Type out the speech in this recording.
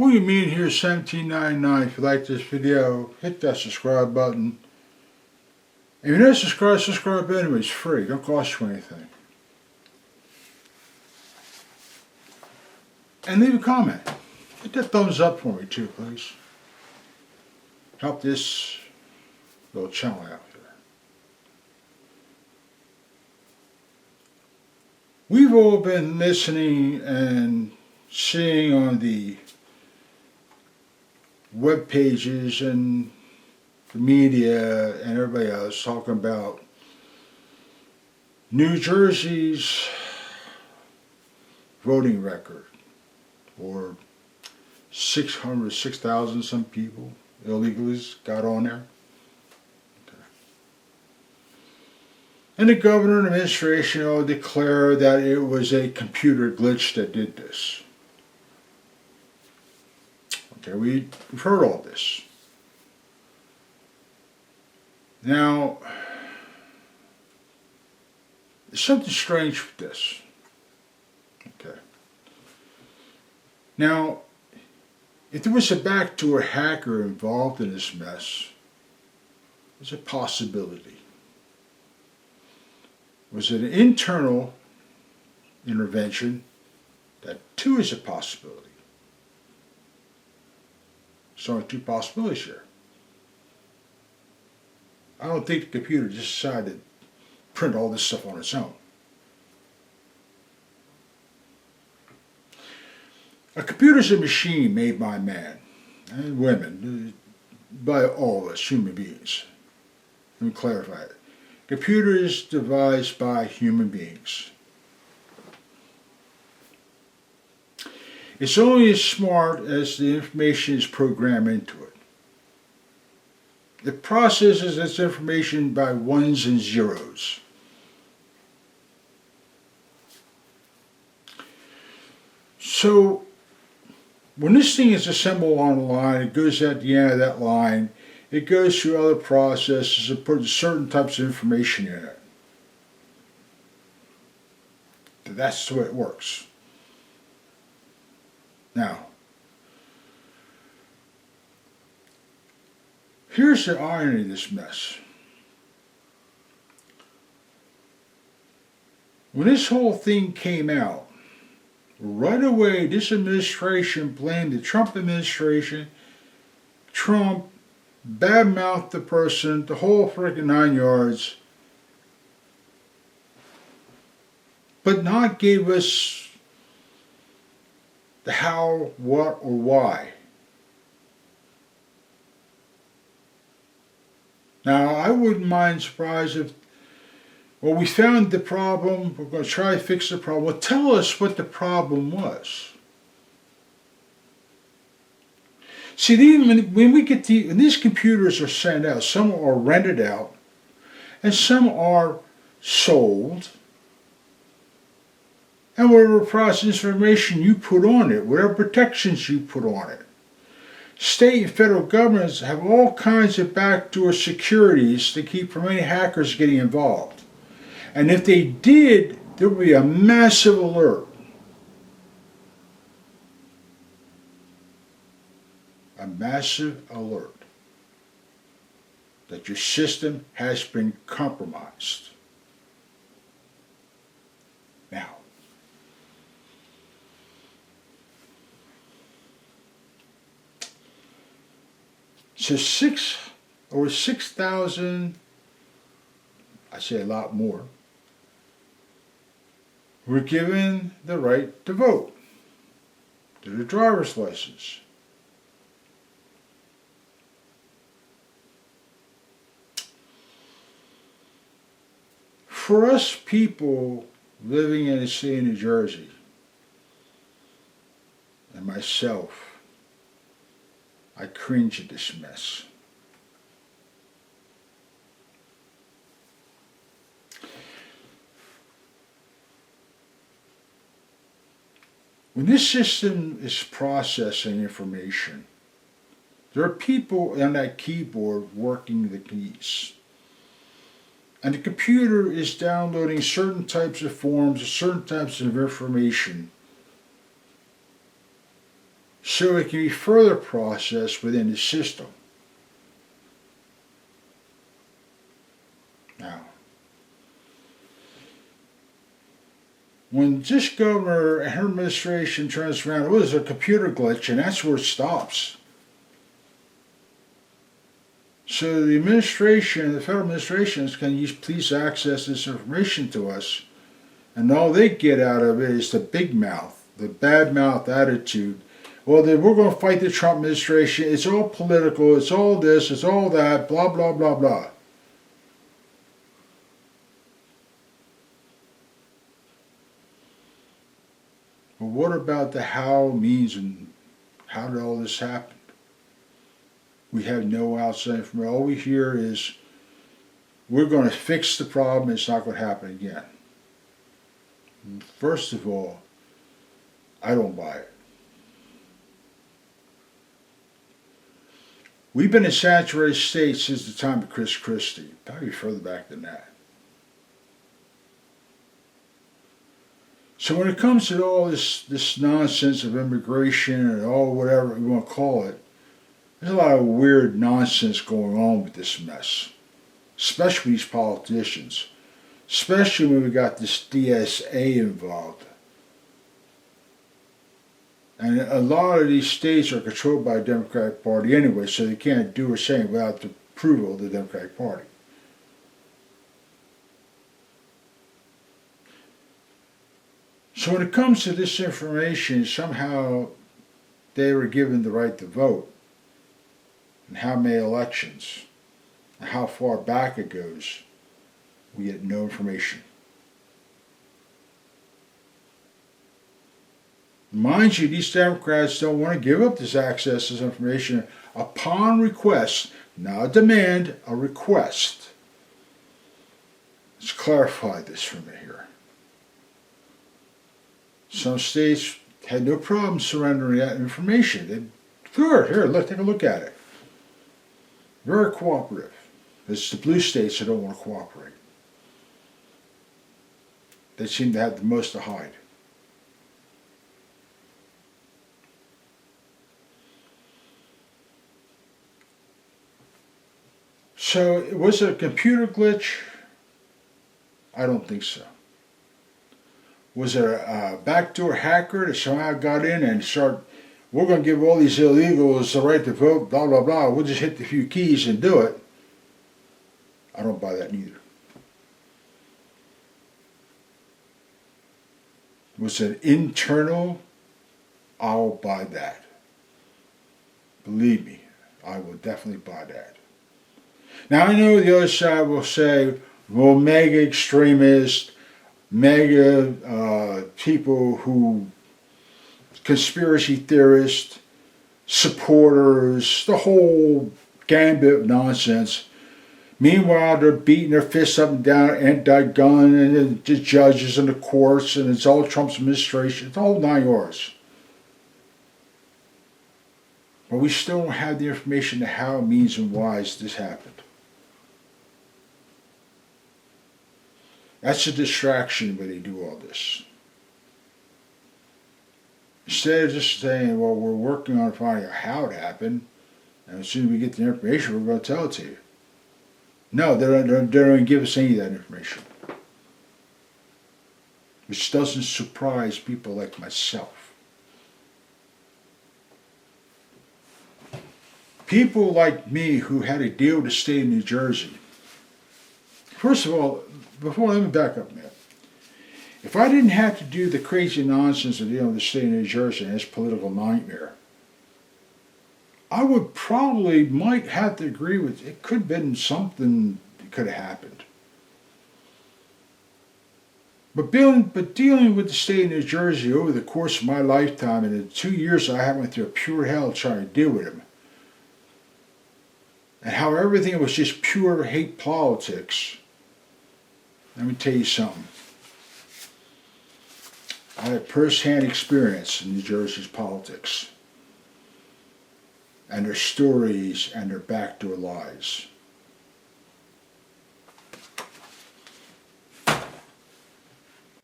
William Mean here, 1799. If you like this video, hit that subscribe button. If you're not subscribed, subscribe anyway. It's free. Don't cost you anything. And leave a comment. Hit that thumbs up for me too, please. Help this little channel out here. We've all been listening and seeing on the web pages and the media and everybody else talking about New Jersey's voting record, or 6,000 some people illegally got on there. Okay. And the governor and administration all declare that it was a computer glitch that did this. Okay, we've heard all this. Now, there's something strange with this. Okay. Now, if there was a backdoor hacker involved in this mess, there's a possibility. Was it an internal intervention? That too is a possibility. There's only two possibilities here. I don't think the computer just decided to print all this stuff on its own. A computer's a machine made by man and women, by all of us, human beings. Let me clarify it. Computer is devised by human beings. It's only as smart as the information is programmed into it. It processes its information by ones and zeros. So, when this thing is assembled on a line, it goes at the end of that line, it goes through other processes and puts certain types of information in it. That's the way it works. Now, here's the irony of this mess. When this whole thing came out, right away this administration blamed the Trump administration. Trump badmouthed the person, the whole freaking 9 yards, but not gave us the how, what, or why. Now, I wouldn't mind surprised if, well, we found the problem, we're going to try to fix the problem. Well, tell us what the problem was. See, even when we get when these computers are sent out, some are rented out, and some are sold. And whatever process information you put on it, whatever protections you put on it. State and federal governments have all kinds of backdoor securities to keep from any hackers getting involved. And if they did, there would be a massive alert. A massive alert that your system has been compromised. Now, so 6,000, I say a lot more, were given the right to vote through the driver's license. For us people living in the state of New Jersey, and myself, I cringe at this mess. When this system is processing information, there are people on that keyboard working the keys. And the computer is downloading certain types of forms, certain types of information, so it can be further processed within the system. Now, when this governor and her administration turns around, oh, there's a computer glitch, and that's where it stops. So the administration, the federal administration, is going to use police access this information to us, and all they get out of it is the big mouth, the bad mouth attitude. Well, then we're going to fight the Trump administration. It's all political. It's all this. It's all that. Blah, blah, blah, blah. But what about the how, means, and how did all this happen? We have no outside information. All we hear is, we're going to fix the problem. It's not going to happen again. First of all, I don't buy it. We've been in saturated states since the time of Chris Christie, probably further back than that. So when it comes to all this nonsense of immigration and all whatever you want to call it, there's a lot of weird nonsense going on with this mess, especially these politicians, especially when we got this DSA involved. And a lot of these states are controlled by the Democratic Party anyway, so they can't do or say anything without the approval of the Democratic Party. So when it comes to this information, somehow they were given the right to vote, and how many elections, and how far back it goes, we get no information. Mind you, these Democrats don't want to give up this access to this information upon request, not a demand, a request. Let's clarify this for me here. Some states had no problem surrendering that information. They, sure, here, take a look at it. Very cooperative. It's the blue states that don't want to cooperate. They seem to have the most to hide. So, was it a computer glitch? I don't think so. Was it a backdoor hacker that somehow got in and we're going to give all these illegals the right to vote, blah, blah, blah, we'll just hit the few keys and do it? I don't buy that neither. Was it internal? I'll buy that. Believe me, I will definitely buy that. Now I know the other side will say, well, mega extremists, mega people who, conspiracy theorists, supporters, the whole gambit of nonsense. Meanwhile, they're beating their fists up and down, anti-gun, and the judges and the courts, and it's all Trump's administration. It's all 9 yards. But we still don't have the information to how, means, and whys this happened. That's a distraction when they do all this. Instead of just saying, well, we're working on finding out how it happened, and as soon as we get the information, we're going to tell it to you. No, they don't even give us any of that information. Which doesn't surprise people like myself. People like me who had to deal with the state of New Jersey. First of all, let me back up a minute. If I didn't have to do the crazy nonsense of dealing with the state of New Jersey and its political nightmare, I would might have to agree with it could have been something that could have happened. But dealing with the state of New Jersey over the course of my lifetime and the 2 years I went through a pure hell trying to deal with him, and how everything was just pure hate politics, let me tell you something. I had first-hand experience in New Jersey's politics and their stories and their backdoor lies.